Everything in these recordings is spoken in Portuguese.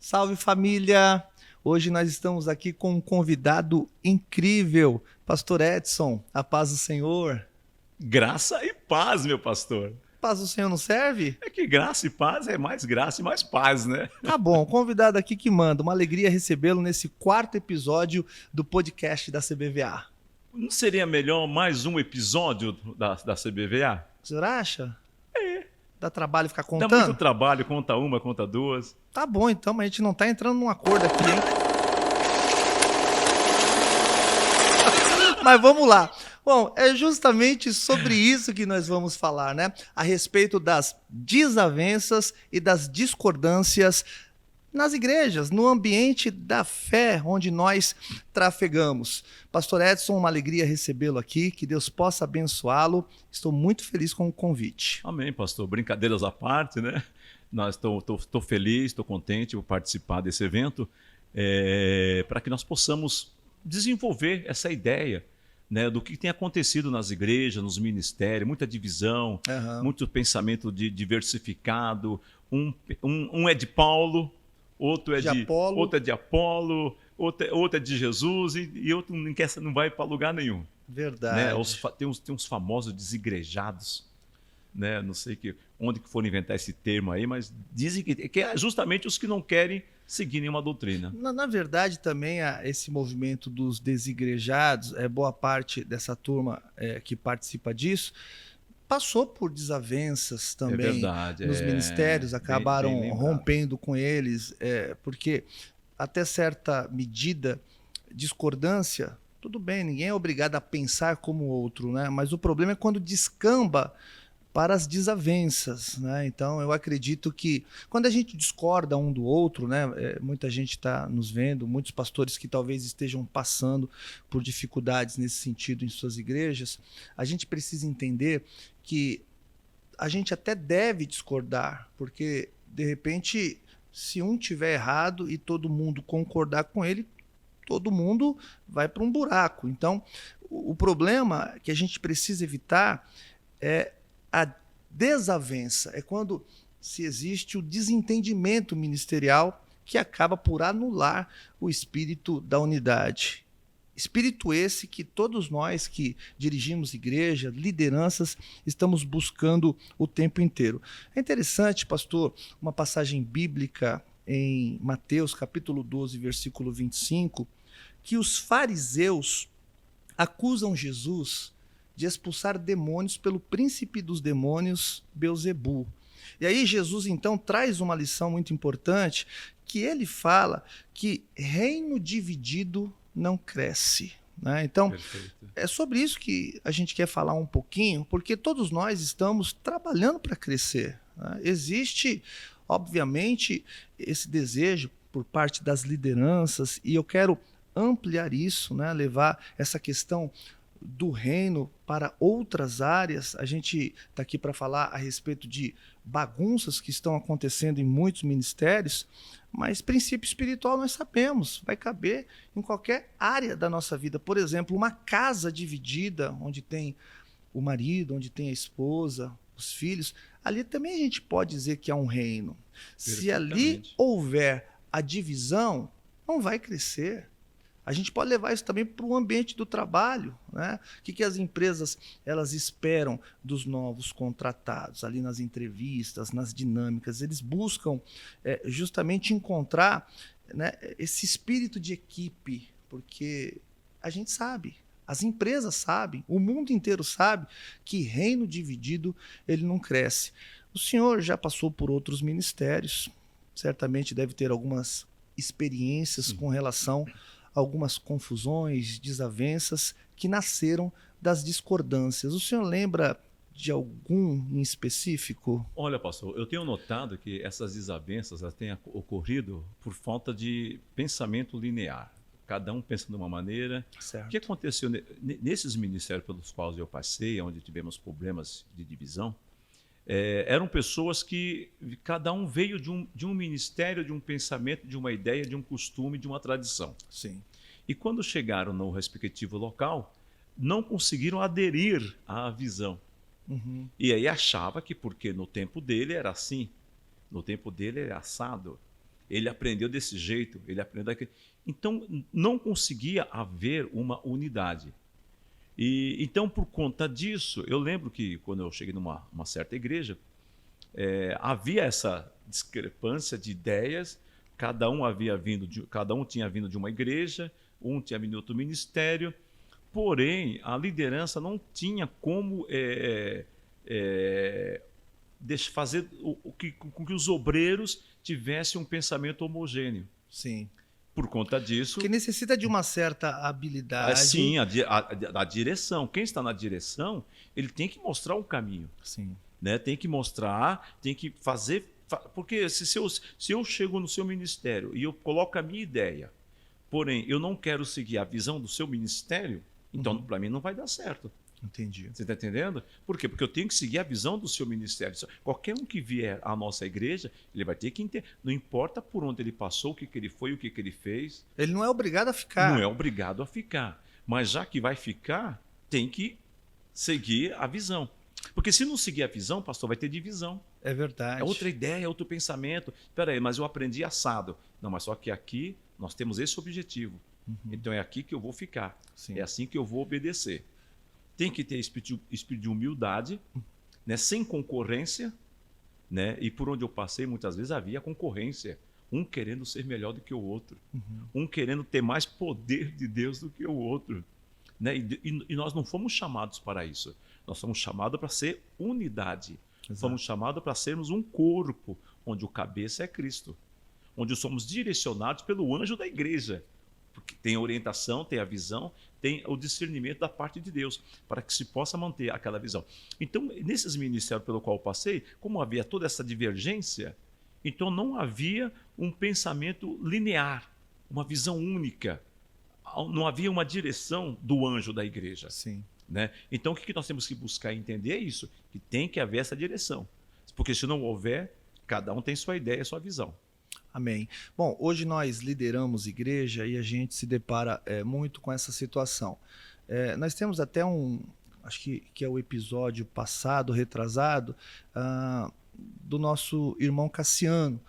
Salve família! Hoje nós estamos aqui com um convidado incrível, Pastor Edson. A paz do Senhor. Graça e paz, meu pastor. Paz do Senhor não serve? É que graça e paz é mais graça e mais paz, né? Tá bom, convidado aqui que manda. Uma alegria recebê-lo nesse quarto episódio do podcast da CBVA. Não seria melhor mais um episódio da CBVA? O senhor acha? Dá trabalho ficar Dá muito contando? trabalho, conta uma, conta duas. Tá bom então, mas a gente não tá entrando num acordo aqui, hein? Mas vamos lá. Bom, é justamente sobre isso que nós vamos falar, né? A respeito das desavenças e das discordâncias nas igrejas, no ambiente da fé onde nós trafegamos. Pastor Edson, uma alegria recebê-lo aqui, que Deus possa abençoá-lo. Estou muito feliz com o convite. Amém, pastor. Brincadeiras à parte, né? Estou feliz, estou contente por participar desse evento, para que nós possamos desenvolver essa ideia, né, do que tem acontecido nas igrejas, nos ministérios, muita divisão, Aham. muito pensamento diversificado. Um é de Paulo, outro é De Apolo. outro é de Jesus e outro não vai para lugar nenhum. Verdade. Né? Tem uns famosos desigrejados, né? Não sei onde que foram inventar esse termo aí, mas dizem que é justamente os que não querem seguir nenhuma doutrina. Na verdade, também esse movimento dos desigrejados, boa parte dessa turma que participa disso, passou por desavenças também verdade, nos ministérios, acabaram bem lembrado. rompendo com eles, porque até certa medida, discordância, tudo bem, ninguém é obrigado a pensar como o outro, né? Mas o problema é quando descamba para as desavenças, né? Então eu acredito que quando a gente discorda um do outro, né? Muita gente está nos vendo, muitos pastores que talvez estejam passando por dificuldades nesse sentido em suas igrejas, a gente precisa entender que a gente até deve discordar, porque de repente se um tiver errado e todo mundo concordar com ele, todo mundo vai para um buraco. Então o problema que a gente precisa evitar é a desavença, é quando se existe o desentendimento ministerial que acaba por anular o espírito da unidade. Espírito esse que todos nós que dirigimos igreja, lideranças, estamos buscando o tempo inteiro. É interessante, pastor, uma passagem bíblica em Mateus capítulo 12, versículo 25, que os fariseus acusam Jesus de expulsar demônios pelo príncipe dos demônios, Belzebu. E aí Jesus então traz uma lição muito importante, que ele fala que reino dividido não cresce, né? Então, Perfeito. é sobre isso que a gente quer falar um pouquinho, porque todos nós estamos trabalhando para crescer, né? Existe, obviamente, esse desejo por parte das lideranças, e eu quero ampliar isso, né? Levar essa questão do reino para outras áreas. A gente está aqui para falar a respeito de bagunças que estão acontecendo em muitos ministérios, mas princípio espiritual nós sabemos, vai caber em qualquer área da nossa vida. Por exemplo, uma casa dividida, onde tem o marido, onde tem a esposa, os filhos, ali também a gente pode dizer que há um reino. Se ali houver a divisão, não vai crescer. A gente pode levar isso também para o ambiente do trabalho, né? O que as empresas elas esperam dos novos contratados ali nas entrevistas, nas dinâmicas? Eles buscam justamente encontrar, né, esse espírito de equipe, porque a gente sabe, as empresas sabem, o mundo inteiro sabe que reino dividido ele não cresce. O senhor já passou por outros ministérios, certamente deve ter algumas experiências Sim. com relação algumas confusões, desavenças que nasceram das discordâncias. O senhor lembra de algum em específico? Olha, pastor, eu tenho notado que essas desavenças têm ocorrido por falta de pensamento linear. Cada um pensa de uma maneira. Certo. O que aconteceu nesses ministérios pelos quais eu passei, onde tivemos problemas de divisão, eram pessoas que cada um veio de um ministério, de um pensamento, de uma ideia, de um costume, de uma tradição. Sim. E quando chegaram no respectivo local, não conseguiram aderir à visão. Uhum. E aí achava que porque no tempo dele era assim, no tempo dele era assado. ele aprendeu desse jeito, ele aprendeu daquele. Então, não conseguia haver uma unidade. E então, por conta disso, eu lembro que quando eu cheguei numa certa igreja, havia essa discrepância de ideias, cada um tinha vindo de uma igreja, um tinha vindo de outro ministério, porém, a liderança não tinha como fazer com que os obreiros tivessem um pensamento homogêneo. Sim. Por conta disso... Que necessita de uma certa habilidade. Sim, a direção. Quem está na direção, ele tem que mostrar um caminho. Sim. Né? Tem que mostrar, tem que fazer... Porque se eu chego no seu ministério e eu coloco a minha ideia, porém, eu não quero seguir a visão do seu ministério, então, para mim, não vai dar certo. Entendi. Você está entendendo? Por quê? Porque eu tenho que seguir a visão do seu ministério. Qualquer um que vier à nossa igreja, ele vai ter que entender. Não importa por onde ele passou, o que ele foi, o que ele fez. Ele não é obrigado a ficar. Não é obrigado a ficar. Mas já que vai ficar, tem que seguir a visão. Porque se não seguir a visão, pastor, vai ter divisão. É verdade. É outra ideia, é outro pensamento. Espera aí, mas eu aprendi assado. Não, mas só que aqui nós temos esse objetivo. Então é aqui que eu vou ficar. Sim. É assim que eu vou obedecer. Tem que ter espírito de humildade, né? Sem concorrência. Né? E por onde eu passei, muitas vezes havia concorrência. Um querendo ser melhor do que o outro. Um querendo ter mais poder de Deus do que o outro. Né? E nós não fomos chamados para isso. Nós fomos chamados para ser unidade. Exato. Fomos chamados para sermos um corpo, onde o cabeça é Cristo. Onde somos direcionados pelo anjo da igreja. Porque tem a orientação, tem a visão, tem o discernimento da parte de Deus, para que se possa manter aquela visão. Então, nesses ministérios pelo qual eu passei, como havia toda essa divergência, então não havia um pensamento linear, uma visão única. Não havia uma direção do anjo da igreja. Sim. Né? Então, o que nós temos que buscar entender é isso, que tem que haver essa direção. Porque se não houver, cada um tem sua ideia, sua visão. Amém. Bom, hoje nós lideramos igreja e a gente se depara muito com essa situação. Nós temos até acho que é o episódio passado, retrasado, do nosso irmão Cassiano,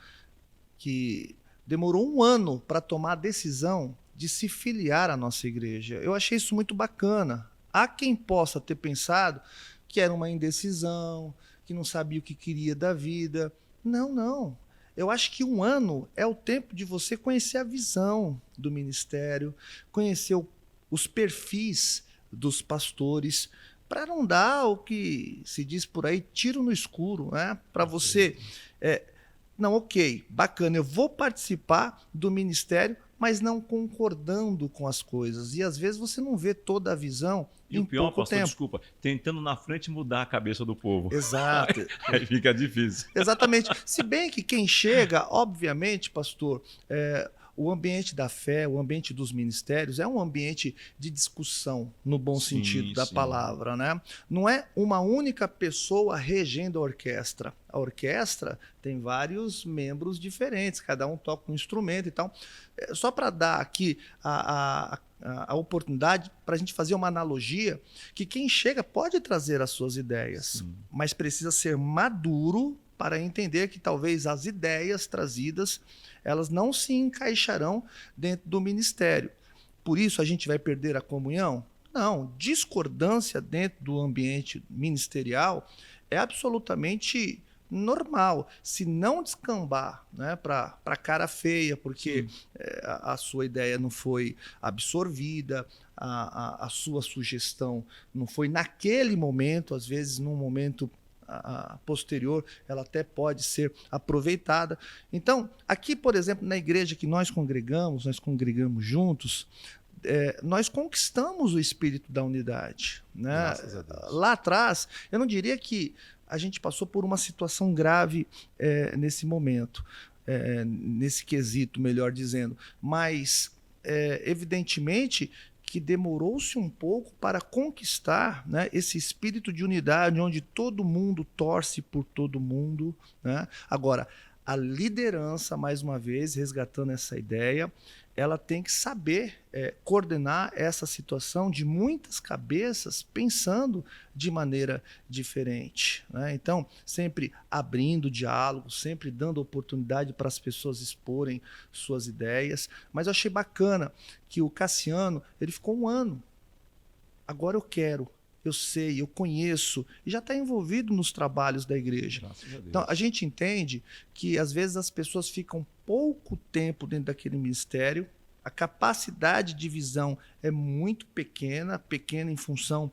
que demorou 1 ano para tomar a decisão de se filiar à nossa igreja. Eu achei isso muito bacana. Há quem possa ter pensado que era uma indecisão, que não sabia o que queria da vida. Não, não. Eu acho que 1 ano é o tempo de você conhecer a visão do ministério, conhecer os perfis dos pastores, para não dar o que se diz por aí, tiro no escuro, né? Para você... não, ok, bacana, eu vou participar do ministério, mas não concordando com as coisas. E às vezes você não vê toda a visão e em o pior, pouco pastor, tempo. Desculpa, tentando na frente mudar a cabeça do povo. Exato. Aí fica difícil. Exatamente. Se bem que quem chega, obviamente, pastor, o ambiente da fé, o ambiente dos ministérios é um ambiente de discussão, no bom sentido da palavra, né? Não é uma única pessoa regendo a orquestra. A orquestra tem vários membros diferentes, cada um toca um instrumento e tal. Só para dar aqui a oportunidade para a gente fazer uma analogia, que quem chega pode trazer as suas ideias, mas precisa ser maduro para entender que talvez as ideias trazidas, elas não se encaixarão dentro do ministério. Por isso a gente vai perder a comunhão? Não, discordância dentro do ambiente ministerial é absolutamente normal, se não descambar, né, para cara feia, porque a sua ideia não foi absorvida, a sua sugestão não foi naquele momento, às vezes num momento posterior, ela até pode ser aproveitada. Então, aqui, por exemplo, na igreja que nós congregamos juntos, nós conquistamos o espírito da unidade. Né? Graças a Deus. Lá atrás, eu não diria que a gente passou por uma situação grave nesse momento, nesse quesito, melhor dizendo, mas evidentemente que demorou-se um pouco para conquistar, né, esse espírito de unidade, onde todo mundo torce por todo mundo. Né? Agora, a liderança, mais uma vez, resgatando essa ideia, ela tem que saber coordenar essa situação de muitas cabeças pensando de maneira diferente, né? Então, sempre abrindo diálogo, sempre dando oportunidade para as pessoas exporem suas ideias. Mas eu achei bacana que o Cassiano, ele ficou 1 ano. Agora eu quero. Eu sei, eu conheço, e já está envolvido nos trabalhos da igreja. Graças a Deus. Então, a gente entende que, às vezes, as pessoas ficam pouco tempo dentro daquele ministério, a capacidade de visão é muito pequena, pequena em função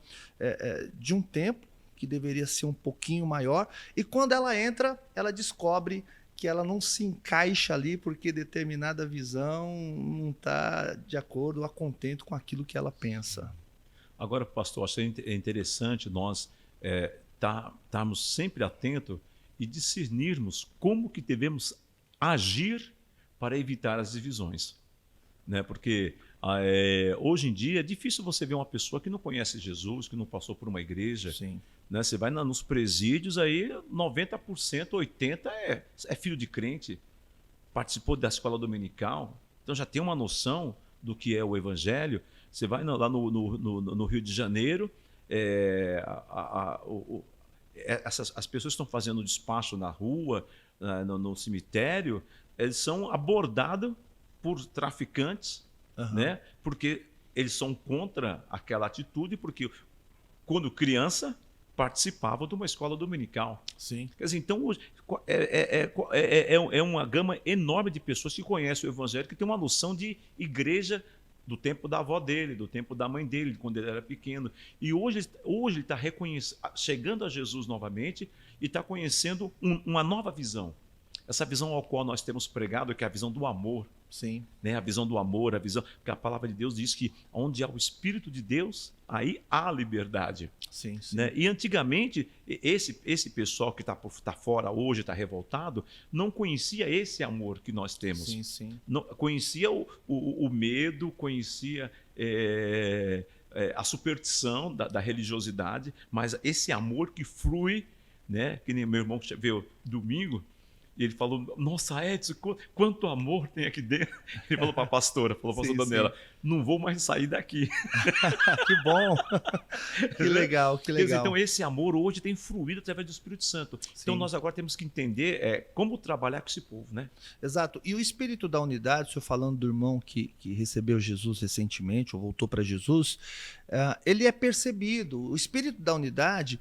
de um tempo, que deveria ser um pouquinho maior, e quando ela entra, ela descobre que ela não se encaixa ali, porque determinada visão não está de acordo, a contento com aquilo que ela pensa. Agora, pastor, acho que é interessante nós estarmos sempre atentos e discernirmos como que devemos agir para evitar as divisões, né? Porque hoje em dia é difícil você ver uma pessoa que não conhece Jesus, que não passou por uma igreja. Sim. Né? Você vai nos presídios, aí 90%, 80% é filho de crente, participou da escola dominical, então já tem uma noção do que é o evangelho. Você vai lá no Rio de Janeiro, as pessoas que estão fazendo despacho na rua, no cemitério, eles são abordados por traficantes, né? Porque eles são contra aquela atitude, porque quando criança participava de uma escola dominical. Sim. Quer dizer, então hoje é uma gama enorme de pessoas que conhecem o evangelho, que tem uma noção de igreja do tempo da avó dele, do tempo da mãe dele, quando ele era pequeno. E hoje ele está chegando a Jesus novamente e está conhecendo uma nova visão. Essa visão ao qual nós temos pregado, que é a visão do amor. Sim. Né? A visão do amor, a visão... Porque a palavra de Deus diz que onde há o Espírito de Deus, aí há liberdade. Sim, sim. Né? E antigamente, esse pessoal que está fora hoje, está revoltado, não conhecia esse amor que nós temos. Sim, sim. Não, conhecia o medo, conhecia a superstição da religiosidade, mas esse amor que flui, né? Que nem meu irmão que veio domingo, e ele falou, nossa, Edson, quanto amor tem aqui dentro. Ele falou para a pastora, falou para a pastora Daniela, não vou mais sair daqui. Que bom. Que legal, que legal. Dizer, então esse amor hoje tem fluído através do Espírito Santo. Sim. Então nós agora temos que entender como trabalhar com esse povo, né? Exato. E o espírito da unidade, o senhor falando do irmão que recebeu Jesus recentemente, ou voltou para Jesus, ele é percebido. O espírito da unidade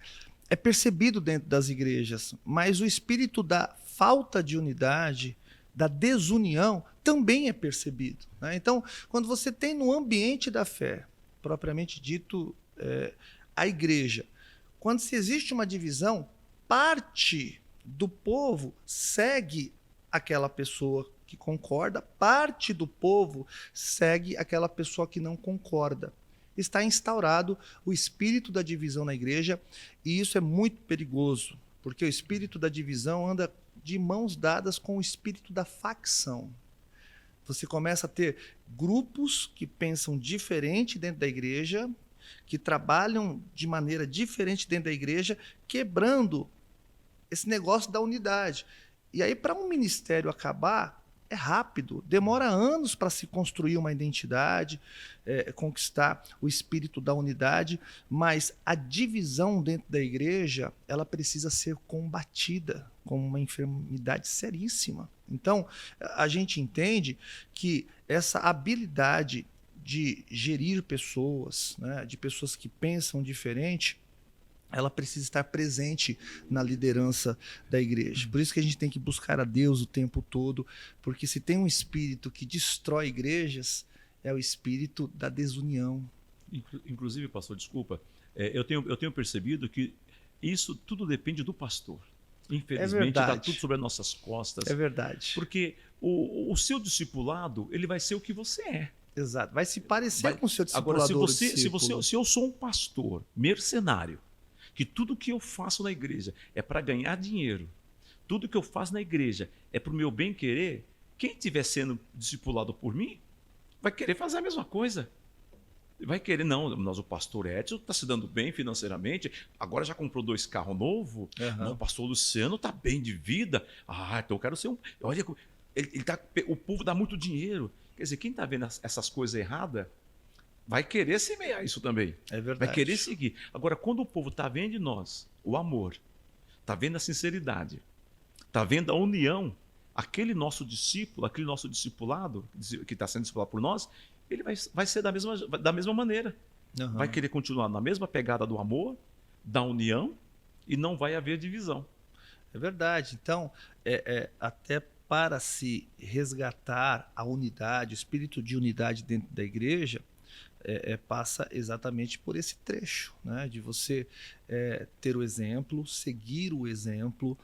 é percebido dentro das igrejas, mas o espírito da falta de unidade, da desunião, também é percebido, né? Então, quando você tem no ambiente da fé, propriamente dito, a igreja, quando se existe uma divisão, parte do povo segue aquela pessoa que concorda, parte do povo segue aquela pessoa que não concorda. Está instaurado o espírito da divisão na igreja, e isso é muito perigoso, porque o espírito da divisão anda de mãos dadas com o espírito da facção. Você começa a ter grupos que pensam diferente dentro da igreja, que trabalham de maneira diferente dentro da igreja, quebrando esse negócio da unidade. E aí, para um ministério acabar, é rápido, demora anos para se construir uma identidade, conquistar o espírito da unidade, mas a divisão dentro da igreja, ela precisa ser combatida como uma enfermidade seríssima. Então, a gente entende que essa habilidade de gerir pessoas, né, de pessoas que pensam diferente, ela precisa estar presente na liderança da igreja. Por isso que a gente tem que buscar a Deus o tempo todo, porque se tem um espírito que destrói igrejas, é o espírito da desunião. Inclusive, pastor, desculpa, eu tenho percebido que isso tudo depende do pastor. Infelizmente, está tudo sobre as nossas costas. É verdade. Porque o seu discipulado, ele vai ser o que você é. Exato. Vai se parecer com o seu discipulador. Agora, se eu sou um pastor mercenário, que tudo que eu faço na igreja é para ganhar dinheiro, tudo que eu faço na igreja é para o meu bem querer, quem estiver sendo discipulado por mim vai querer fazer a mesma coisa. Vai querer, não, o pastor Edson está se dando bem financeiramente, agora já comprou 2 carros novos, não, o pastor Luciano está bem de vida, então eu quero ser um... Olha, o povo dá muito dinheiro. Quer dizer, quem está vendo essas coisas erradas vai querer semear isso também. É verdade. Vai querer seguir. Agora, quando o povo está vendo em nós o amor, está vendo a sinceridade, está vendo a união, aquele nosso discípulo, aquele nosso discipulado, que está sendo discipulado por nós, ele vai ser da mesma maneira. Vai querer continuar na mesma pegada do amor, da união, e não vai haver divisão. É verdade. Então, até para se resgatar a unidade, o espírito de unidade dentro da igreja, passa exatamente por esse trecho, né? De você ter o exemplo, seguir o exemplo.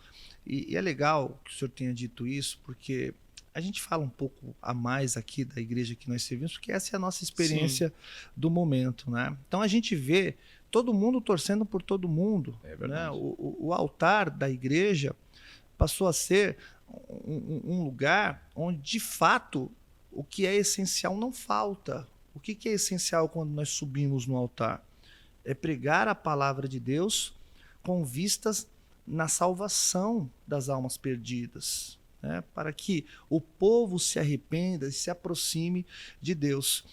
E é legal que o senhor tenha dito isso, porque a gente fala um pouco a mais aqui da igreja que nós servimos, porque essa é a nossa experiência do momento, né? Então a gente vê todo mundo torcendo por todo mundo. É verdade. Né? O altar da igreja passou a ser um lugar onde, de fato, o que é essencial não falta. O que é essencial quando nós subimos no altar? É pregar a palavra de Deus com vistas na salvação das almas perdidas, né? Para que o povo se arrependa e se aproxime de Deus.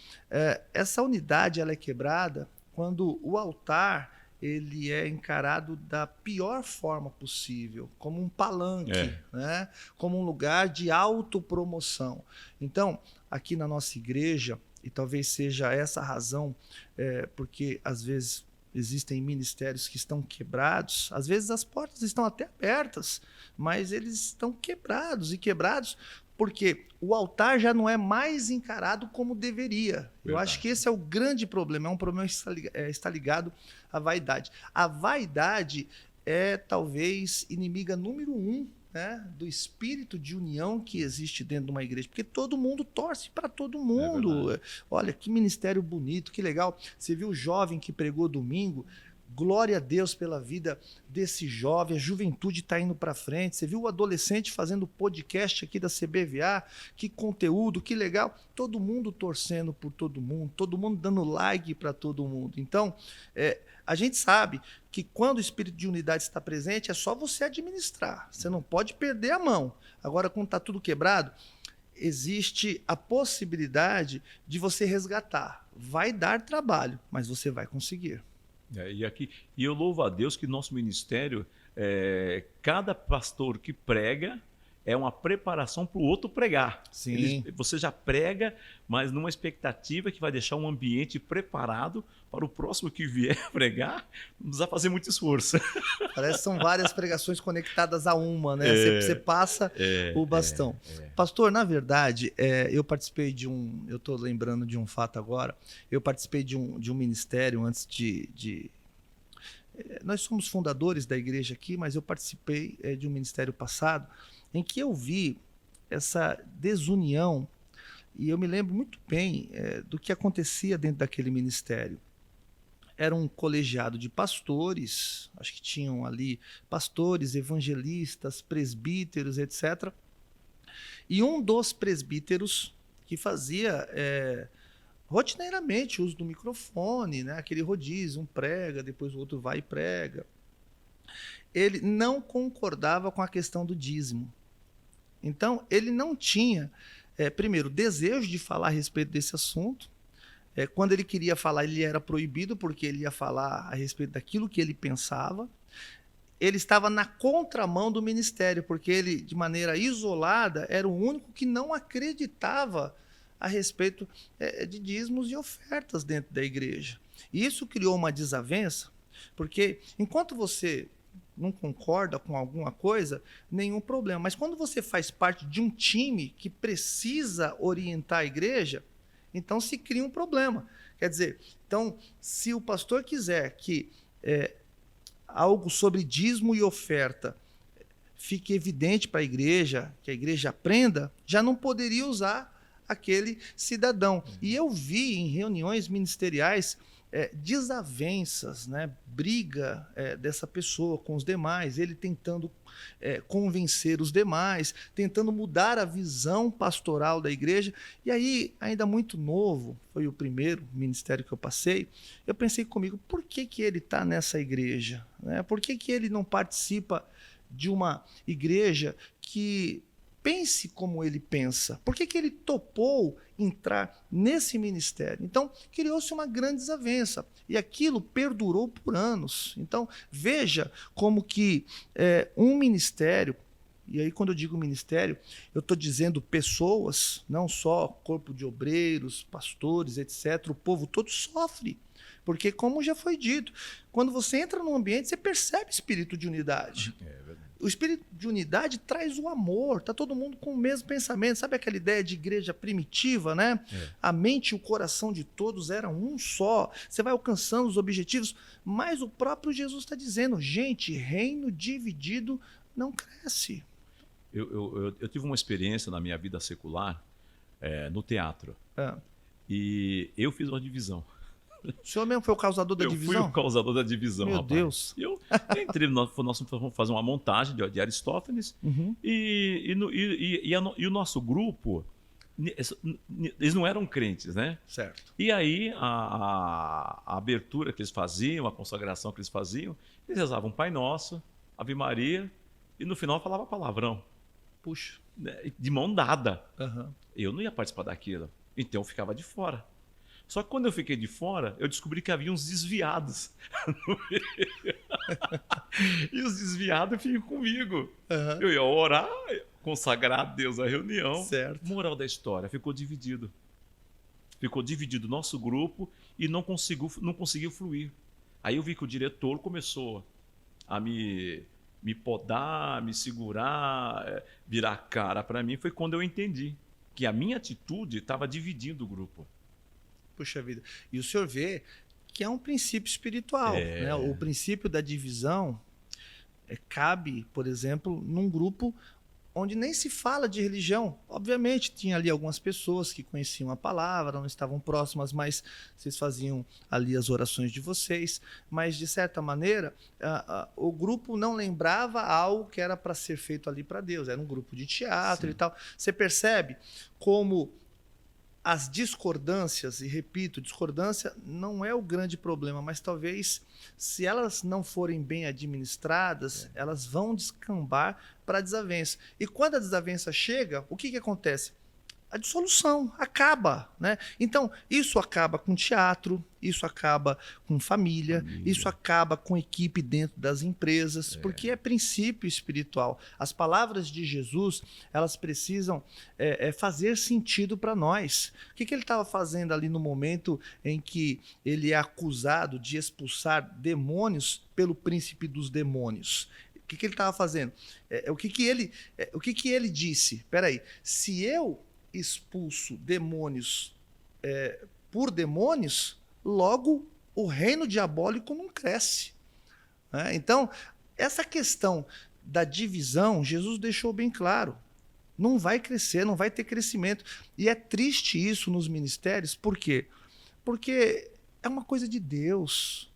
Essa unidade ela é quebrada quando o altar ele é encarado da pior forma possível, como um palanque, né? Como um lugar de autopromoção. Então, aqui na nossa igreja, e talvez seja essa a razão, porque às vezes existem ministérios que estão quebrados, às vezes as portas estão até abertas, mas eles estão quebrados porque o altar já não é mais encarado como deveria. Verdade. Eu acho que esse é o grande problema, é um problema que está ligado à vaidade. A vaidade é talvez inimiga número 1, né, do espírito de união que existe dentro de uma igreja, porque todo mundo torce para todo mundo. Olha, que ministério bonito, que legal. Você viu o jovem que pregou domingo? Glória a Deus pela vida desse jovem, a juventude está indo para frente. Você viu o adolescente fazendo podcast aqui da CBVA? Que conteúdo, que legal. Todo mundo torcendo por todo mundo dando like para todo mundo. Então, a gente sabe que quando o espírito de unidade está presente, é só você administrar. Você não pode perder a mão. Agora, quando está tudo quebrado, existe a possibilidade de você resgatar. Vai dar trabalho, mas você vai conseguir. E eu louvo a Deus que nosso ministério, cada pastor que prega é uma preparação para o outro pregar. Sim. Você já prega, mas numa expectativa que vai deixar um ambiente preparado para o próximo que vier pregar, não precisa fazer muito esforço. Parece que são várias pregações conectadas a uma, né? Você passa o bastão. Pastor, na verdade, eu participei eu estou lembrando de um fato agora, eu participei de um ministério antes nós somos fundadores da igreja aqui, mas eu participei de um ministério passado, em que eu vi essa desunião, e eu me lembro muito bem do que acontecia dentro daquele ministério. Era um colegiado de pastores, acho que tinham ali pastores, evangelistas, presbíteros, etc. E um dos presbíteros que fazia rotineiramente uso do microfone, né? Aquele rodízio, um prega, depois o outro vai e prega. Ele não concordava com a questão do dízimo. Então, ele não tinha, primeiro, desejo de falar a respeito desse assunto. Quando ele queria falar, ele era proibido, porque ele ia falar a respeito daquilo que ele pensava. Ele estava na contramão do ministério, porque ele, de maneira isolada, era o único que não acreditava a respeito de dízimos e ofertas dentro da igreja. E isso criou uma desavença, porque enquanto você não concorda com alguma coisa, nenhum problema. Mas quando você faz parte de um time que precisa orientar a igreja, então se cria um problema. Quer dizer, então, se o pastor quiser que algo sobre dízimo e oferta fique evidente para a igreja, que a igreja aprenda, já não poderia usar aquele cidadão. E eu vi em reuniões ministeriais desavenças, né? Briga dessa pessoa com os demais, ele tentando convencer os demais, tentando mudar a visão pastoral da igreja. E aí, ainda muito novo, foi o primeiro ministério que eu passei, eu pensei comigo, por que que ele está nessa igreja? Né? Por que que ele não participa de uma igreja que pense como ele pensa? Por que que ele topou entrar nesse ministério? Então, criou-se uma grande desavença e aquilo perdurou por anos. Então, veja como que um ministério, e aí quando eu digo ministério, eu estou dizendo pessoas, não só corpo de obreiros, pastores, etc. O povo todo sofre. Porque, como já foi dito, quando você entra num ambiente, você percebe espírito de unidade. É verdade. O espírito de unidade traz o amor, tá todo mundo com o mesmo pensamento. Sabe aquela ideia de igreja primitiva, né? A mente e o coração de todos eram um só. Você vai alcançando os objetivos, mas o próprio Jesus está dizendo, gente, reino dividido não cresce. Eu tive uma experiência na minha vida secular no teatro. E eu fiz uma divisão. O senhor mesmo foi o causador da divisão? Eu fui o causador da divisão, Meu rapaz. Deus. Eu entrei, nós fomos fazer uma montagem de Aristófanes e o nosso grupo, eles não eram crentes, né? Certo. E aí a abertura que eles faziam, a consagração que eles faziam, eles rezavam Pai Nosso, Ave Maria e no final falava palavrão. Puxa. De mão dada. Uhum. Eu não ia participar daquilo, então eu ficava de fora. Só que quando eu fiquei de fora, eu descobri que havia uns desviados no meio. E os desviados ficam comigo. Eu ia orar, consagrar a Deus a reunião. Certo. Moral da história, ficou dividido. Ficou dividido o nosso grupo e não conseguiu fluir. Aí eu vi que o diretor começou a me podar, me segurar, virar a cara para mim. Foi quando eu entendi que a minha atitude estava dividindo o grupo. Puxa vida. E o senhor vê que é um princípio espiritual. Né? O princípio da divisão cabe, por exemplo, num grupo onde nem se fala de religião. Obviamente, tinha ali algumas pessoas que conheciam a palavra, não estavam próximas, mas vocês faziam ali as orações de vocês. Mas, de certa maneira, o grupo não lembrava algo que era para ser feito ali para Deus. Era um grupo de teatro. Sim. E tal. Você percebe como as discordâncias, e repito, discordância não é o grande problema, mas talvez, se elas não forem bem administradas, elas vão descambar para a desavença. E quando a desavença chega, o que acontece? A dissolução acaba, né? Então, isso acaba com teatro, isso acaba com família, isso acaba com equipe dentro das empresas, porque é princípio espiritual. As palavras de Jesus, elas precisam fazer sentido para nós. O que ele estava fazendo ali no momento em que ele é acusado de expulsar demônios pelo príncipe dos demônios? O que ele estava fazendo? O que ele disse? Espera aí, se eu expulso demônios por demônios, logo o reino diabólico não cresce. Né? Então, essa questão da divisão, Jesus deixou bem claro. Não vai crescer, não vai ter crescimento. E é triste isso nos ministérios, por quê? Porque é uma coisa de Deus.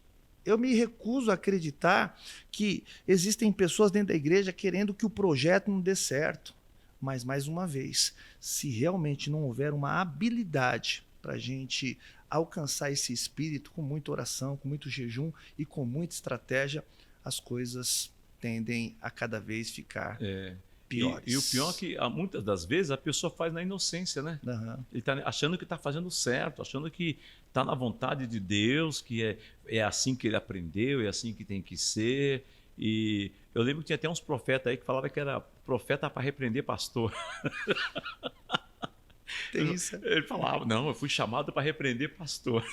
Eu me recuso a acreditar que existem pessoas dentro da igreja querendo que o projeto não dê certo. Mas, mais uma vez, se realmente não houver uma habilidade para a gente alcançar esse espírito com muita oração, com muito jejum e com muita estratégia, as coisas tendem a cada vez ficar piores. E o pior é que, muitas das vezes, a pessoa faz na inocência, né? Ele está achando que está fazendo certo, achando que está na vontade de Deus, que é assim que ele aprendeu, é assim que tem que ser. E eu lembro que tinha até uns profetas aí que falavam que era profeta para repreender pastor. Tem isso. Ele falava, não, eu fui chamado para repreender pastor.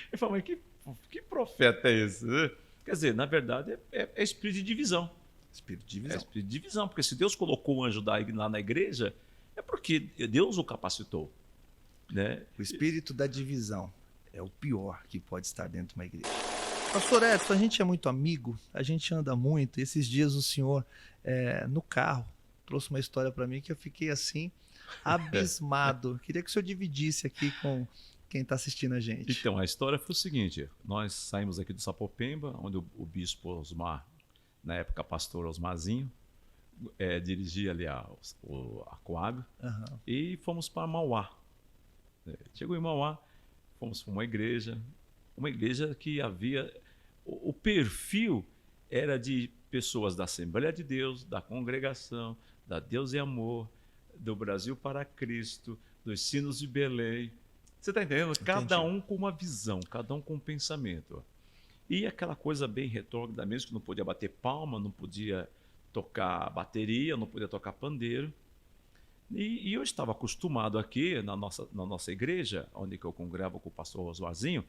Eu falava, mas que profeta é esse? Quer dizer, na verdade, é espírito de divisão. Espírito de divisão. É espírito de divisão, porque se Deus colocou o anjo lá na igreja, é porque Deus o capacitou. Né? O espírito da divisão é o pior que pode estar dentro de uma igreja. Pastor Edson, a gente é muito amigo, a gente anda muito. Esses dias o senhor, no carro, trouxe uma história para mim que eu fiquei assim, abismado. Queria que o senhor dividisse aqui quem está assistindo a gente. Então, a história foi o seguinte: nós saímos aqui do Sapopemba, onde o bispo Osmar, na época pastor Osmarzinho, dirigia ali a Coab, e fomos para Mauá. Chegou em Mauá, fomos para uma igreja que havia... O perfil era de pessoas da Assembleia de Deus, da congregação, da Deus e Amor, do Brasil para Cristo, dos Sinos de Belém. Você está entendendo? Entendi. Cada um com uma visão, cada um com um pensamento. E aquela coisa bem retrógrada mesmo, que não podia bater palma, não podia tocar bateria, não podia tocar pandeiro. E eu estava acostumado aqui, na nossa igreja, onde eu congregava com o pastor Osmarzinho,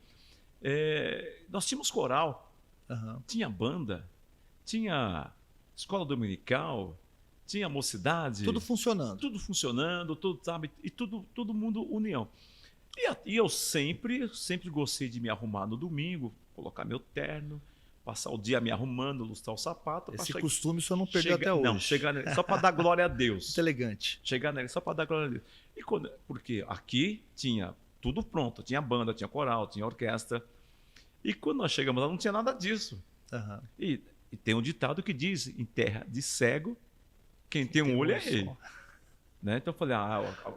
nós tínhamos coral, tinha banda, tinha escola dominical, tinha mocidade. Tudo funcionando. Tudo funcionando, tudo, sabe? E todo mundo união. E eu sempre gostei de me arrumar no domingo, colocar meu terno, passar o dia me arrumando, lustrar o sapato. Esse costume o senhor não perdeu até hoje. Não, chegar nele só para dar glória a Deus. Muito elegante. Chegar nele só para dar glória a Deus. Porque aqui tinha tudo pronto, tinha banda, tinha coral, tinha orquestra. E quando nós chegamos lá, não tinha nada disso. E tem um ditado que diz: em terra de cego, quem tem um olho é rei. Né? Então eu falei,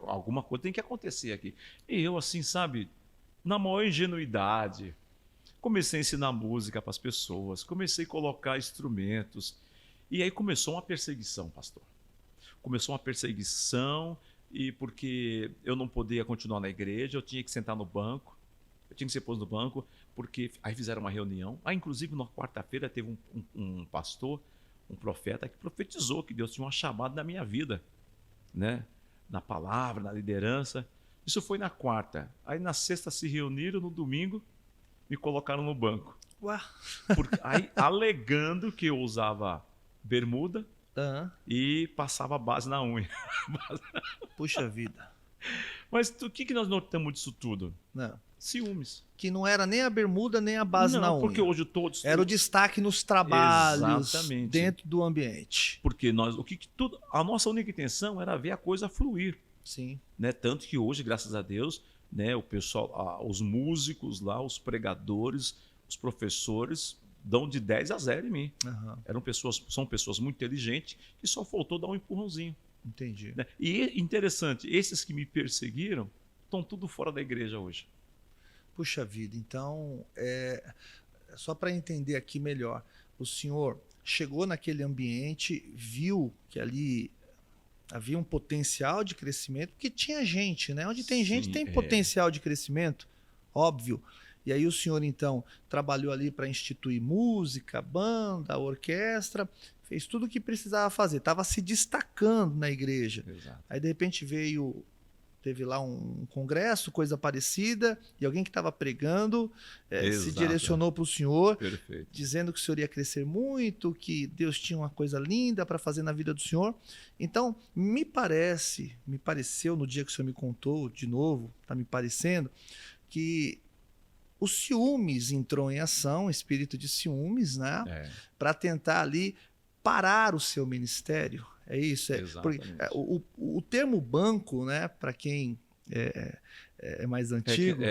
alguma coisa tem que acontecer aqui. E eu, assim, sabe, na maior ingenuidade, comecei a ensinar música para as pessoas, comecei a colocar instrumentos. E aí começou uma perseguição, pastor. Começou uma perseguição, e porque eu não podia continuar na igreja, eu tinha que sentar no banco, eu tinha que ser posto no banco, porque aí fizeram uma reunião. Inclusive, na quarta-feira, teve um pastor, um profeta, que profetizou que Deus tinha uma chamada na minha vida. Né? Na palavra, na liderança. Isso foi na quarta. Aí na sexta se reuniram, no domingo me colocaram no banco. Aí alegando que eu usava bermuda e passava base na unha. Puxa vida. Mas o que nós notamos disso tudo? Não. Ciúmes. Que não era nem a bermuda, nem a base na unha. Porque hoje todos... Era o destaque nos trabalhos, exatamente, dentro do ambiente. Porque a nossa única intenção era ver a coisa fluir. Sim. Né? Tanto que hoje, graças a Deus, né, o pessoal, os músicos lá, os pregadores, os professores, dão de 10 a 0 em mim. São pessoas muito inteligentes que só faltou dar um empurrãozinho. Entendi. Né? E interessante, esses que me perseguiram estão tudo fora da igreja hoje. Puxa vida, então, só para entender aqui melhor, o senhor chegou naquele ambiente, viu que ali havia um potencial de crescimento, porque tinha gente, né? Onde tem gente tem potencial de crescimento, óbvio. E aí o senhor, então, trabalhou ali para instituir música, banda, orquestra, fez tudo o que precisava fazer, estava se destacando na igreja. Exato. Aí, de repente, teve lá um congresso, coisa parecida, e alguém que estava pregando se direcionou para o senhor, Perfeito. Dizendo que o senhor ia crescer muito, que Deus tinha uma coisa linda para fazer na vida do senhor. Então, me pareceu, no dia que o senhor me contou, de novo, está me parecendo, que o ciúmes entrou em ação, o espírito de ciúmes, né? Para tentar ali parar o seu ministério. É isso. Porque, o termo banco, né, para quem é mais antigo.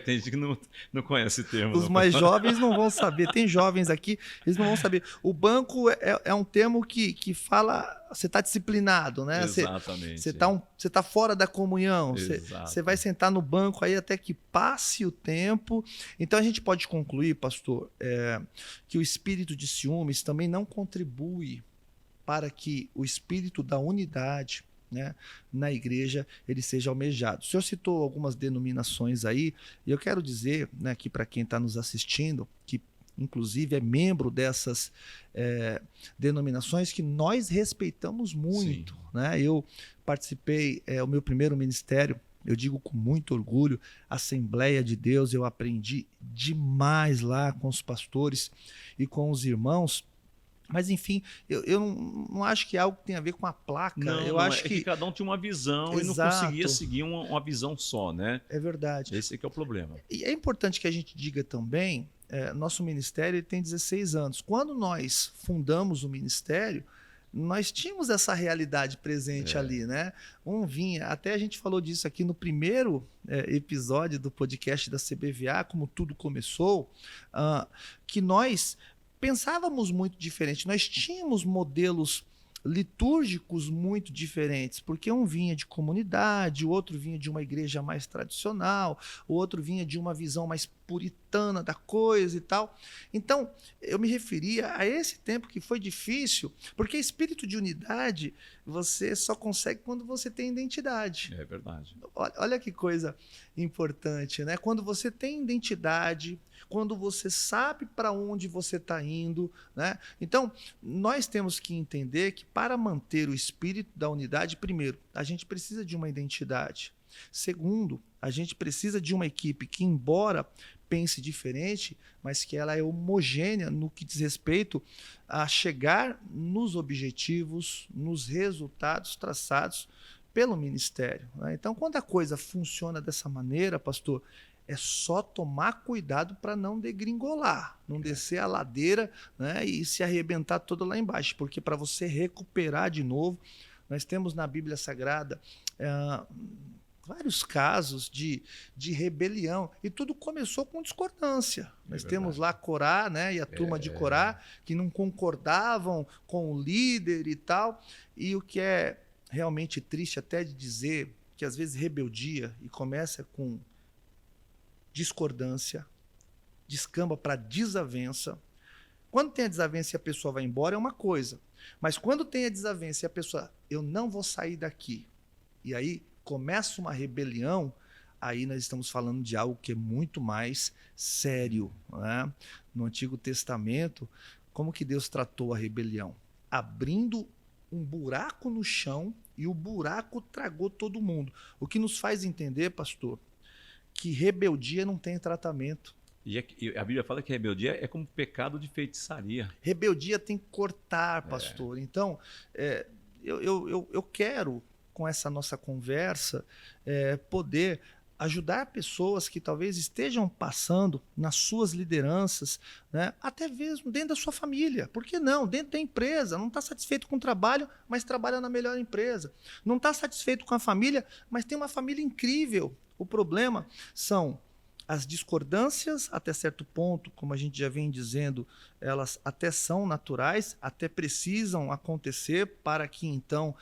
Tem gente que não conhece esse termo. Os mais jovens não vão saber. Tem jovens aqui, eles não vão saber. O banco é um termo que fala, você está disciplinado, né? Exatamente. Você está fora da comunhão. Você vai sentar no banco aí até que passe o tempo. Então a gente pode concluir, pastor, que o espírito de ciúmes também não contribui para que o espírito da unidade, né, na igreja ele seja almejado. O senhor citou algumas denominações aí, e eu quero dizer, né, aqui para quem está nos assistindo, que inclusive é membro dessas denominações, que nós respeitamos muito. Né? Eu participei, o meu primeiro ministério, eu digo com muito orgulho, Assembleia de Deus, eu aprendi demais lá com os pastores e com os irmãos. Mas, enfim, eu não acho que é algo que tem a ver com a placa. Eu acho que cada um tinha uma visão. Exato. E não conseguia seguir uma visão só, né? É verdade. Esse que é o problema. E é importante que a gente diga também, nosso ministério tem 16 anos. Quando nós fundamos o ministério, nós tínhamos essa realidade presente ali, né? Um vinha, até a gente falou disso aqui no primeiro episódio do podcast da CBVA, como tudo começou, que nós pensávamos muito diferente, nós tínhamos modelos litúrgicos muito diferentes, porque um vinha de comunidade, o outro vinha de uma igreja mais tradicional, o outro vinha de uma visão mais puritana da coisa e tal. Então, eu me referia a esse tempo que foi difícil, porque espírito de unidade você só consegue quando você tem identidade. É verdade. Olha que coisa importante, né? Quando você tem identidade, quando você sabe para onde você está indo, né? Então, nós temos que entender que para manter o espírito da unidade, primeiro, a gente precisa de uma identidade. Segundo, a gente precisa de uma equipe que, embora pense diferente, mas que ela é homogênea no que diz respeito a chegar nos objetivos, nos resultados traçados pelo ministério, né? Então, quando a coisa funciona dessa maneira, pastor, é só tomar cuidado para não degringolar, não descer a ladeira, né, e se arrebentar todo lá embaixo, porque para você recuperar de novo, nós temos na Bíblia Sagrada vários casos de rebelião, e tudo começou com discordância. Nós temos lá Corá, né, e a turma de Corá, que não concordavam com o líder e tal, e o que é realmente triste até de dizer, que às vezes rebeldia, e começa com discordância, descamba para desavença. Quando tem a desavença e a pessoa vai embora é uma coisa, mas quando tem a desavença e a pessoa, eu não vou sair daqui, e aí começa uma rebelião, aí nós estamos falando de algo que é muito mais sério, né? No Antigo Testamento, como que Deus tratou a rebelião? Abrindo um buraco no chão, e o buraco tragou todo mundo. O que nos faz entender, pastor, que rebeldia não tem tratamento. E a Bíblia fala que rebeldia é como pecado de feitiçaria. Rebeldia tem que cortar, pastor. Então, eu quero, com essa nossa conversa, poder ajudar pessoas que talvez estejam passando nas suas lideranças, né? Até mesmo dentro da sua família. Por que não? Dentro da empresa. Não está satisfeito com o trabalho, mas trabalha na melhor empresa. Não está satisfeito com a família, mas tem uma família incrível. O problema são as discordâncias, até certo ponto, como a gente já vem dizendo, elas até são naturais, até precisam acontecer para que, então,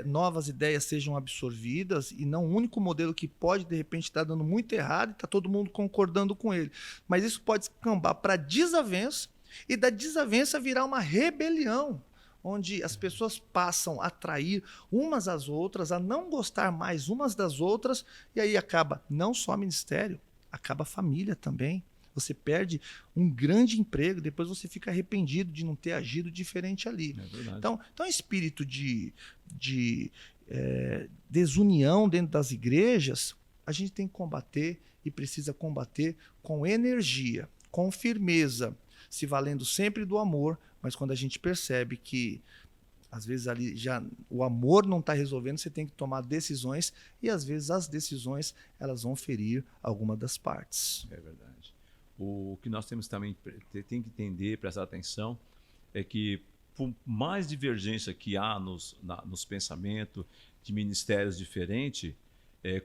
novas ideias sejam absorvidas, e não o único modelo que pode, de repente, estar dando muito errado e está todo mundo concordando com ele. Mas isso pode escambar para desavença, e da desavença virar uma rebelião, onde as pessoas passam a trair umas às outras, a não gostar mais umas das outras, e aí acaba não só ministério, acaba a família também. Você perde um grande emprego, depois você fica arrependido de não ter agido diferente ali. Então, espírito de desunião dentro das igrejas, a gente tem que combater, e precisa combater com energia, com firmeza, se valendo sempre do amor, mas quando a gente percebe que às vezes ali já o amor não está resolvendo, você tem que tomar decisões, e às vezes as decisões elas vão ferir alguma das partes. É verdade. O que nós temos também tem que entender, prestar atenção, é que por mais divergência que há nos pensamentos de ministérios diferentes,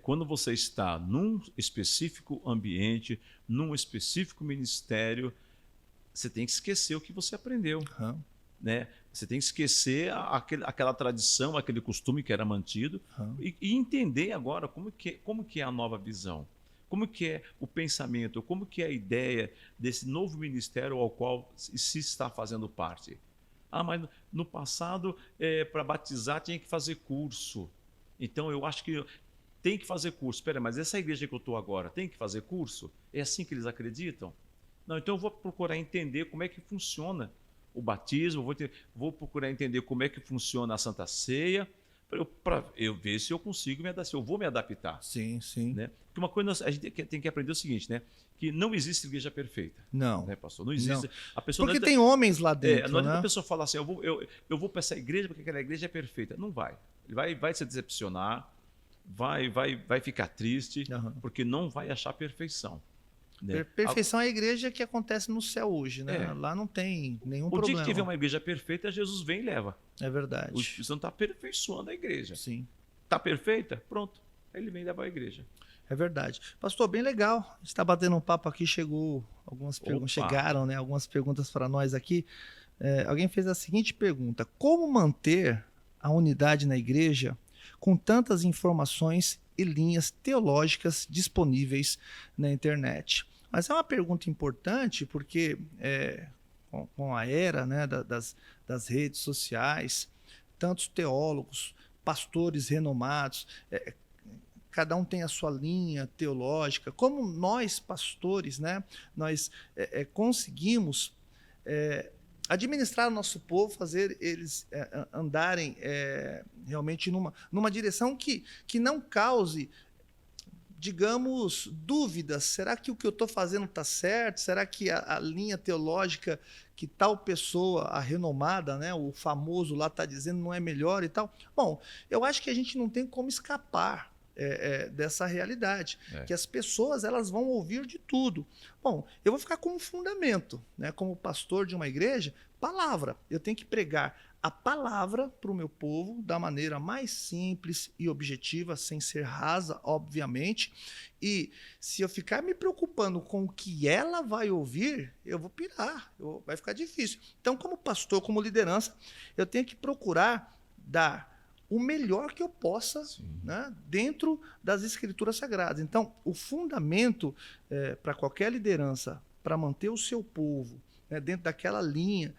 quando você está num específico ambiente, num específico ministério, você tem que esquecer o que você aprendeu. Né? Você tem que esquecer aquela tradição, aquele costume que era mantido, e entender agora como que é a nova visão, como que é o pensamento, como que é a ideia desse novo ministério ao qual se está fazendo parte. Mas no passado, para batizar, tinha que fazer curso. Então, eu acho que tem que fazer curso. Espera, mas essa igreja que eu estou agora tem que fazer curso? É assim que eles acreditam? Não, então eu vou procurar entender como é que funciona o batismo, vou procurar entender como é que funciona a Santa Ceia, para eu ver se eu consigo me adaptar, se eu vou me adaptar. Sim, sim. Né? Porque uma coisa a gente tem que aprender o seguinte, né? Que não existe igreja perfeita. Não. Né, pastor? Não existe. Não. A pessoa porque tem homens lá dentro. Não adianta, né? A pessoa falar assim, eu vou para essa igreja porque aquela igreja é perfeita. Não vai. Vai se decepcionar, vai ficar triste, porque não vai achar perfeição. né? Perfeição é a igreja que acontece no céu hoje, né? É. Lá não tem nenhum O problema. dia que tiver uma igreja perfeita, Jesus vem e leva. É O verdade. Espírito Santo está aperfeiçoando a igreja. Sim, Está perfeita? Pronto. Aí ele vem levar a igreja. é verdade. Pastor, bem legal. A gente está batendo um papo aqui, chegaram, né, algumas perguntas para nós aqui. Alguém fez a seguinte pergunta: como manter a unidade na igreja com tantas informações e linhas teológicas disponíveis na internet? Mas é uma pergunta importante porque com a era, né, das redes sociais, tantos teólogos, pastores renomados, cada um tem a sua linha teológica. Como nós, pastores, né, nós conseguimos administrar o nosso povo, fazer eles andarem realmente numa direção que não cause, digamos, dúvidas. Será que o que eu estou fazendo está certo? Será que a linha teológica que tal pessoa, a renomada, né, o famoso lá está dizendo não é melhor e tal? Bom, eu acho que a gente não tem como escapar dessa realidade, que as pessoas elas vão ouvir de tudo. Bom, eu vou ficar com um fundamento, né, como pastor de uma igreja, palavra. Eu tenho que pregar a palavra para o meu povo da maneira mais simples e objetiva, sem ser rasa, obviamente. E se eu ficar me preocupando com o que ela vai ouvir, eu vou pirar, vai ficar difícil. Então, como pastor, como liderança, eu tenho que procurar dar o melhor que eu possa, né, dentro das Escrituras Sagradas. Então, o fundamento para qualquer liderança, para manter o seu povo, né, dentro daquela linha,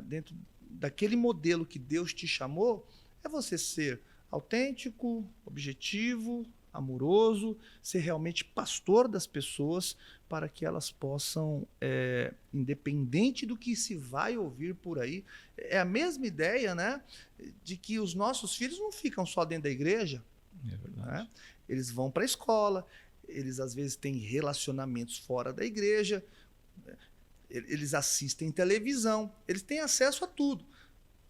dentro daquele modelo que Deus te chamou, é você ser autêntico, objetivo, amoroso, ser realmente pastor das pessoas para que elas possam, independente do que se vai ouvir por aí, é a mesma ideia, né, de que os nossos filhos não ficam só dentro da igreja. É verdade. Né? Eles vão para a escola, eles às vezes têm relacionamentos fora da igreja, eles assistem televisão, eles têm acesso a tudo.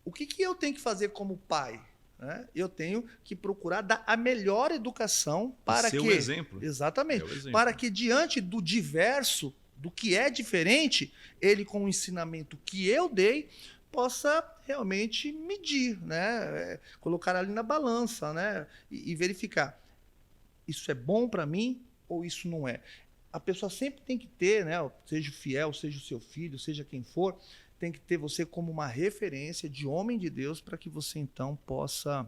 O que eu tenho que fazer como pai? Né? Eu tenho que procurar dar a melhor educação para que... Ser o exemplo. Exatamente. É o exemplo. Para que diante do diverso, do que é diferente, ele com o ensinamento que eu dei, possa realmente medir, né? Colocar ali na balança, né? E verificar. Isso é bom para mim ou isso não é? A pessoa sempre tem que ter, né? Seja fiel, seja o seu filho, seja quem for, tem que ter você como uma referência de homem de Deus para que você então possa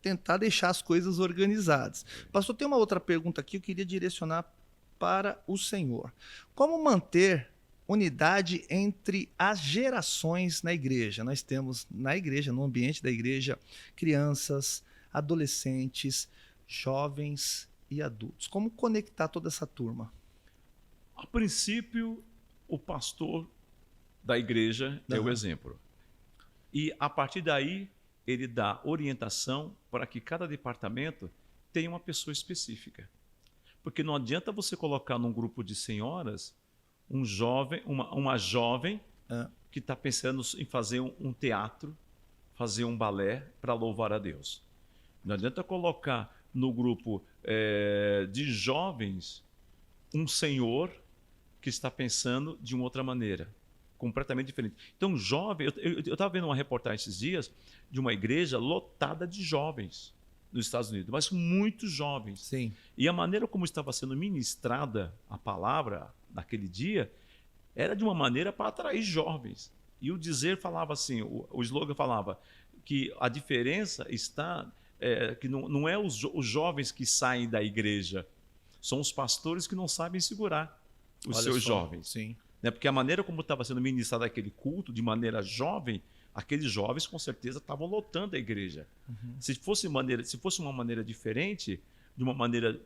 tentar deixar as coisas organizadas. Pastor, tem uma outra pergunta aqui que eu queria direcionar para o senhor. Como manter unidade entre as gerações na igreja? Nós temos na igreja, no ambiente da igreja, crianças, adolescentes, jovens e adultos. Como conectar toda essa turma? A princípio, o pastor da igreja é o exemplo. E, a partir daí, ele dá orientação para que cada departamento tenha uma pessoa específica. Porque não adianta você colocar num grupo de senhoras um jovem, uma jovem que está pensando em fazer um teatro, fazer um balé para louvar a Deus. Não adianta colocar no grupo de jovens um senhor que está pensando de uma outra maneira, completamente diferente. Então, jovem, eu estava vendo uma reportagem esses dias de uma igreja lotada de jovens nos Estados Unidos, mas muitos jovens. Sim. E a maneira como estava sendo ministrada a palavra naquele dia era de uma maneira para atrair jovens. E o dizer falava assim, o slogan falava que a diferença está, que não é os jovens que saem da igreja, são os pastores que não sabem segurar os seus jovens. Sim. Né? Porque a maneira como estava sendo ministrado aquele culto, de maneira jovem, aqueles jovens com certeza estavam lotando a igreja. Uhum. Se fosse uma maneira diferente, de uma maneira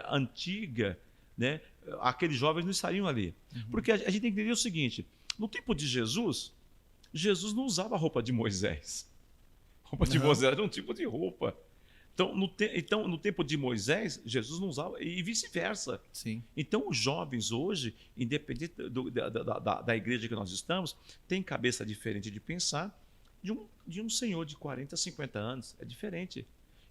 antiga, né? Aqueles jovens não estariam ali. Uhum. Porque a gente tem que entender o seguinte, no tempo de Jesus, Jesus não usava a roupa de Moisés. A roupa de Moisés era um tipo de roupa. Então, no tempo de Moisés, Jesus não usava, e vice-versa. Sim. Então, os jovens hoje, independente da igreja que nós estamos, têm cabeça diferente de pensar de um senhor de 40, 50 anos. É diferente.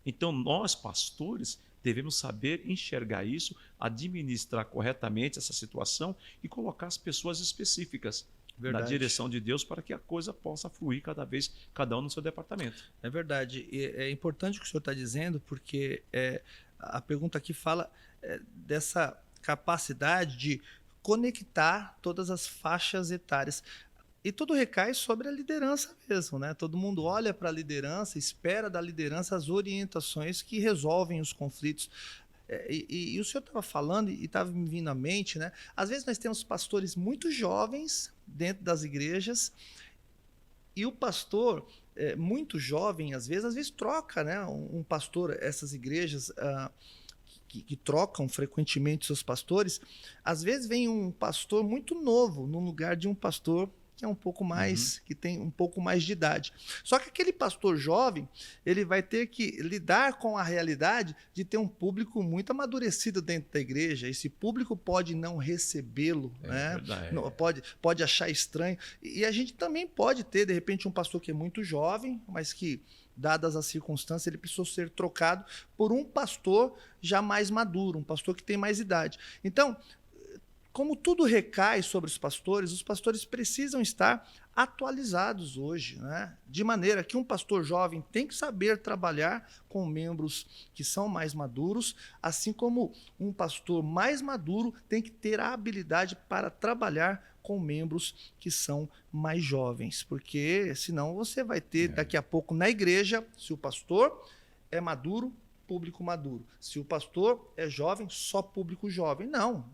Então, nós, pastores, devemos saber enxergar isso, administrar corretamente essa situação e colocar as pessoas específicas na direção de Deus para que a coisa possa fluir cada um no seu departamento. É verdade. E é importante o que o senhor está dizendo, porque a pergunta aqui fala dessa capacidade de conectar todas as faixas etárias. E tudo recai sobre a liderança mesmo, né? Todo mundo olha para a liderança, espera da liderança as orientações que resolvem os conflitos. E o senhor estava falando e estava me vindo à mente, né? Às vezes nós temos pastores muito jovens dentro das igrejas e o pastor muito jovem, às vezes troca, né? Um pastor, essas igrejas que trocam frequentemente seus pastores, às vezes vem um pastor muito novo no lugar de um pastor que é um pouco mais, que tem um pouco mais de idade. Só que aquele pastor jovem, ele vai ter que lidar com a realidade de ter um público muito amadurecido dentro da igreja. Esse público pode não recebê-lo, né? Não, pode achar estranho. E a gente também pode ter, de repente, um pastor que é muito jovem, mas que, dadas as circunstâncias, ele precisou ser trocado por um pastor já mais maduro, um pastor que tem mais idade. Então, como tudo recai sobre os pastores precisam estar atualizados hoje, né? De maneira que um pastor jovem tem que saber trabalhar com membros que são mais maduros, assim como um pastor mais maduro tem que ter a habilidade para trabalhar com membros que são mais jovens, porque senão você vai ter daqui a pouco na igreja, se o pastor é maduro, público maduro. Se o pastor é jovem, só público jovem. Não.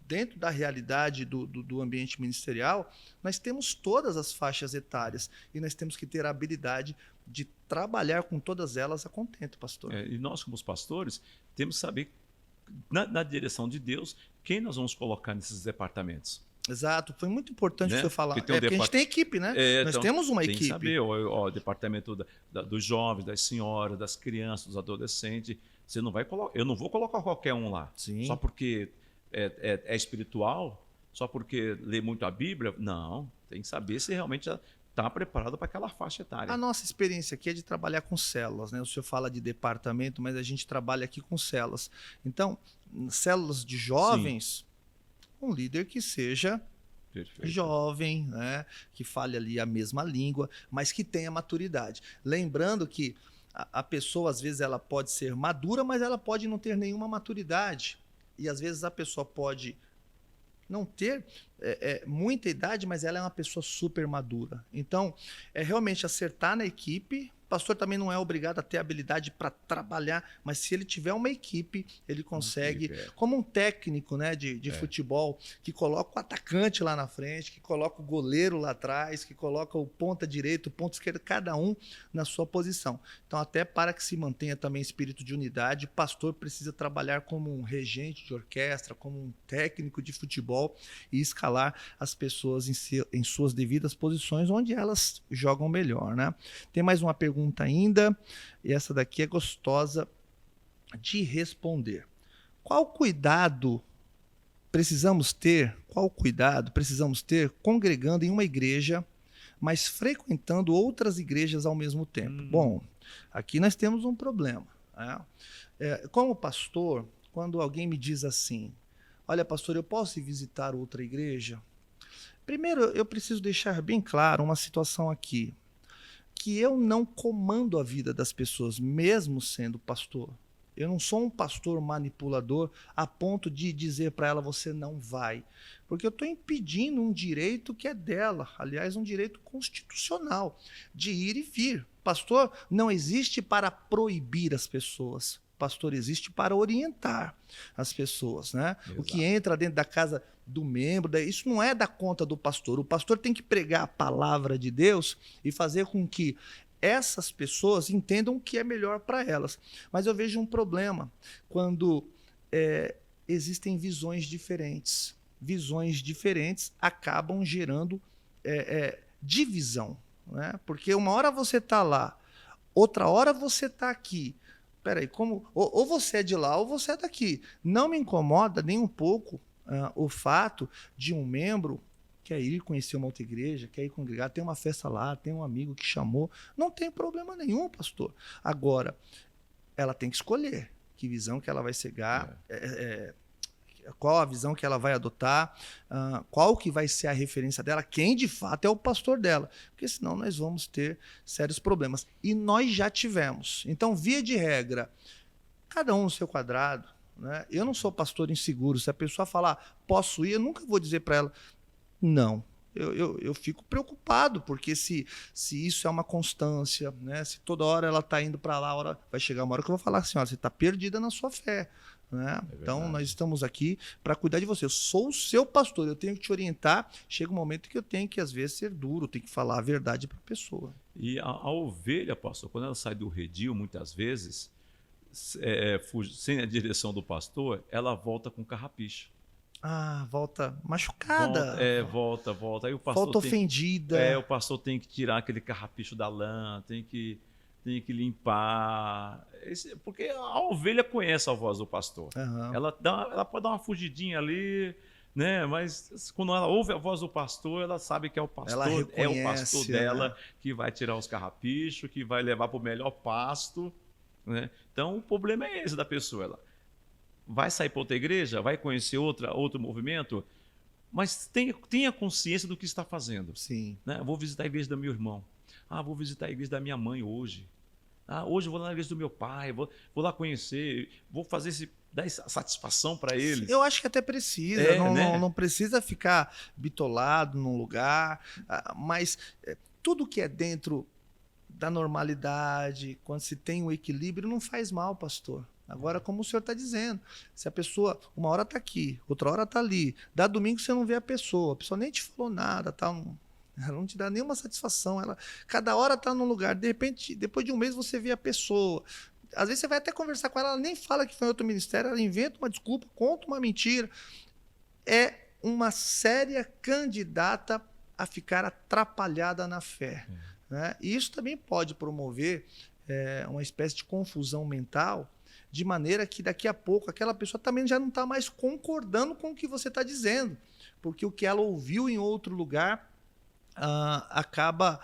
Dentro da realidade do ambiente ministerial, nós temos todas as faixas etárias e nós temos que ter a habilidade de trabalhar com todas elas a contento, pastor. E nós, como os pastores, temos que saber, na direção de Deus, quem nós vamos colocar nesses departamentos. Exato, foi muito importante o senhor falar. Porque porque a gente tem equipe, né? Nós então, temos uma tem equipe. Que saber, o departamento dos jovens, das senhoras, das crianças, dos adolescentes. Você não vai eu não vou colocar qualquer um lá. Sim. Só porque é espiritual, só porque lê muito a Bíblia. Não, tem que saber se realmente já está preparado para aquela faixa etária. A nossa experiência aqui é de trabalhar com células, né? O senhor fala de departamento, mas a gente trabalha aqui com células. Então, células de jovens, um líder que seja jovem, né? Que fale ali a mesma língua, mas que tenha maturidade. Lembrando que a pessoa, às vezes, ela pode ser madura, mas ela pode não ter nenhuma maturidade. E às vezes a pessoa pode não ter muita idade, mas ela é uma pessoa super madura. Então, é realmente acertar na equipe. O pastor também não é obrigado a ter habilidade para trabalhar, mas se ele tiver uma equipe, ele consegue, como um técnico, né, de futebol, que coloca o atacante lá na frente, que coloca o goleiro lá atrás, que coloca o ponta direito, o ponta esquerdo, cada um na sua posição. Então, até para que se mantenha também espírito de unidade, o pastor precisa trabalhar como um regente de orquestra, como um técnico de futebol e escalar as pessoas em suas devidas posições, onde elas jogam melhor, né? Tem mais uma pergunta ainda, e essa daqui é gostosa de responder. Qual cuidado precisamos ter congregando em uma igreja, mas frequentando outras igrejas ao mesmo tempo? Bom, aqui nós temos um problema, né? Como pastor, quando alguém me diz assim, olha, pastor, eu posso ir visitar outra igreja? Primeiro, eu preciso deixar bem claro uma situação aqui, que eu não comando a vida das pessoas, mesmo sendo pastor. Eu não sou um pastor manipulador a ponto de dizer para ela, você não vai. Porque eu estou impedindo um direito que é dela, aliás, um direito constitucional, de ir e vir. Pastor não existe para proibir as pessoas. Pastor existe para orientar as pessoas, né? O que entra dentro da casa do membro, isso não é da conta do pastor. O pastor tem que pregar a palavra de Deus e fazer com que essas pessoas entendam o que é melhor para elas. Mas eu vejo um problema quando existem visões diferentes. Visões diferentes acabam gerando divisão, né? Porque uma hora você está lá, outra hora você está aqui. Peraí, ou você é de lá ou você é daqui. Não me incomoda nem um pouco o fato de um membro quer ir conhecer uma outra igreja, quer ir congregar, tem uma festa lá, tem um amigo que chamou. Não tem problema nenhum, pastor. Agora, ela tem que escolher que visão que ela vai cegar, qual a visão que ela vai adotar, qual que vai ser a referência dela, quem de fato é o pastor dela, porque senão nós vamos ter sérios problemas. E nós já tivemos. Então, via de regra, cada um no seu quadrado, né? Eu não sou pastor inseguro. Se a pessoa falar, posso ir, eu nunca vou dizer para ela, não. Eu fico preocupado, porque se isso é uma constância, né? Se toda hora ela está indo para lá, vai chegar uma hora que eu vou falar assim, você está perdida na sua fé. Né? Então, nós estamos aqui para cuidar de você. Eu sou o seu pastor, eu tenho que te orientar. Chega um momento que eu tenho que, às vezes, ser duro, tenho que falar a verdade para a pessoa. E a ovelha, pastor, quando ela sai do redil, muitas vezes, sem a direção do pastor, ela volta com carrapicho. Volta machucada. Volta. Aí o pastor volta ofendida. O pastor tem que tirar aquele carrapicho da lã, tem que limpar. Porque a ovelha conhece a voz do pastor. Uhum. Ela pode dar uma fugidinha ali, né? Mas quando ela ouve a voz do pastor, ela sabe que é o pastor, dela, que vai tirar os carrapichos, que vai levar para o melhor pasto. Né? Então, o problema é esse da pessoa. Ela vai sair para outra igreja, vai conhecer outro movimento, mas tenha consciência do que está fazendo. Sim. Né? Vou visitar a igreja do meu irmão. Vou visitar a igreja da minha mãe hoje. Hoje eu vou lá na igreja do meu pai, vou lá conhecer, vou dar essa satisfação para eles. Eu acho que até precisa, não precisa ficar bitolado num lugar, mas tudo que é dentro da normalidade, quando se tem um equilíbrio, não faz mal, pastor. Agora, como o senhor está dizendo, se a pessoa, uma hora está aqui, outra hora está ali, dá domingo você não vê a pessoa nem te falou nada, ela não te dá nenhuma satisfação, cada hora está num lugar, de repente, depois de um mês você vê a pessoa, às vezes você vai até conversar com ela nem fala que foi em outro ministério, ela inventa uma desculpa, conta uma mentira, é uma séria candidata a ficar atrapalhada na fé. Né? E isso também pode promover uma espécie de confusão mental, de maneira que daqui a pouco aquela pessoa também já não está mais concordando com o que você está dizendo, porque o que ela ouviu em outro lugar acaba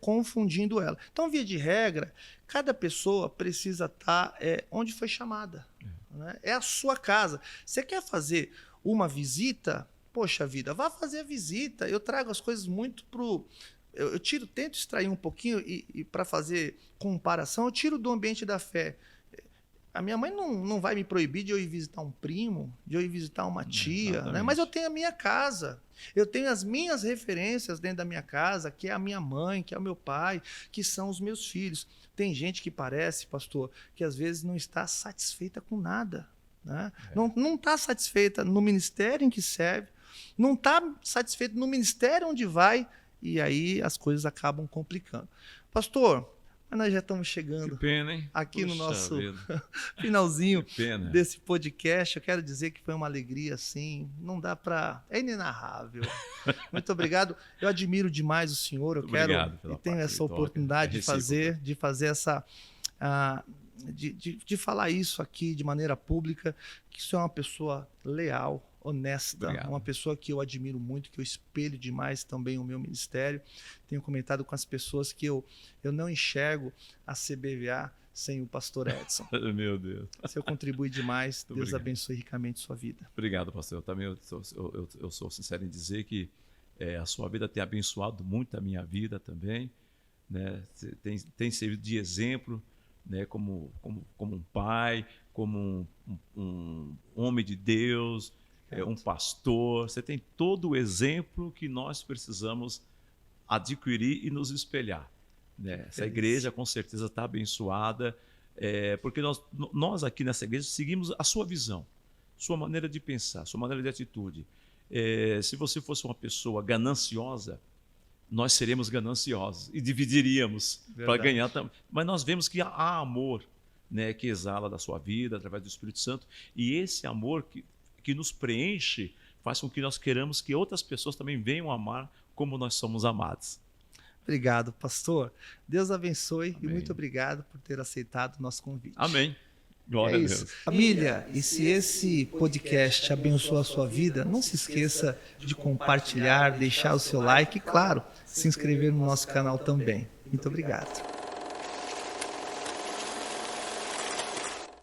confundindo ela. Então, via de regra, cada pessoa precisa estar onde foi chamada. Né? É a sua casa. Você quer fazer uma visita? Poxa vida, vá fazer a visita. Eu trago as coisas muito pro... Eu tento extrair um pouquinho e para fazer comparação, eu tiro do ambiente da fé. A minha mãe não vai me proibir de eu ir visitar um primo, de eu ir visitar uma tia, né? Mas eu tenho a minha casa. Eu tenho as minhas referências dentro da minha casa, que é a minha mãe, que é o meu pai, que são os meus filhos. Tem gente que parece, pastor, que às vezes não está satisfeita com nada. Né? Não está satisfeita no ministério em que serve, não está satisfeita no ministério onde vai, e aí as coisas acabam complicando. Pastor, mas nós já estamos chegando aqui no nosso finalzinho desse podcast. Eu quero dizer que foi uma alegria, assim, não dá para... É inenarrável. Muito obrigado. Eu admiro demais o senhor. Eu quero e tenho essa oportunidade de fazer essa... De falar isso aqui de maneira pública, que o senhor é uma pessoa leal, honesta, uma pessoa que eu admiro muito, que eu espelho demais também o meu ministério. Tenho comentado com as pessoas que eu não enxergo a CBVA sem o pastor Edson. Meu Deus. O senhor contribui demais. Deus abençoe ricamente sua vida. Obrigado, pastor. Eu sou sincero em dizer que a sua vida tem abençoado muito a minha vida também. Né? Tem servido de exemplo, né? como um pai, como um homem de Deus, um pastor. Você tem todo o exemplo que nós precisamos adquirir e nos espelhar. Né? Essa igreja com certeza está abençoada, porque nós aqui nessa igreja seguimos a sua visão, sua maneira de pensar, sua maneira de atitude. Se você fosse uma pessoa gananciosa, nós seremos gananciosos e dividiríamos para ganhar também. Mas nós vemos que há amor, né, que exala da sua vida através do Espírito Santo, e esse amor que nos preenche faz com que nós queiramos que outras pessoas também venham amar como nós somos amados. Obrigado, pastor. Deus abençoe. Amém. E muito obrigado por ter aceitado o nosso convite. Amém. Glória a Deus. Família, e se esse podcast abençoa a sua vida, não se esqueça de compartilhar, deixar o seu like e, claro, se inscrever no nosso canal também. Muito obrigado.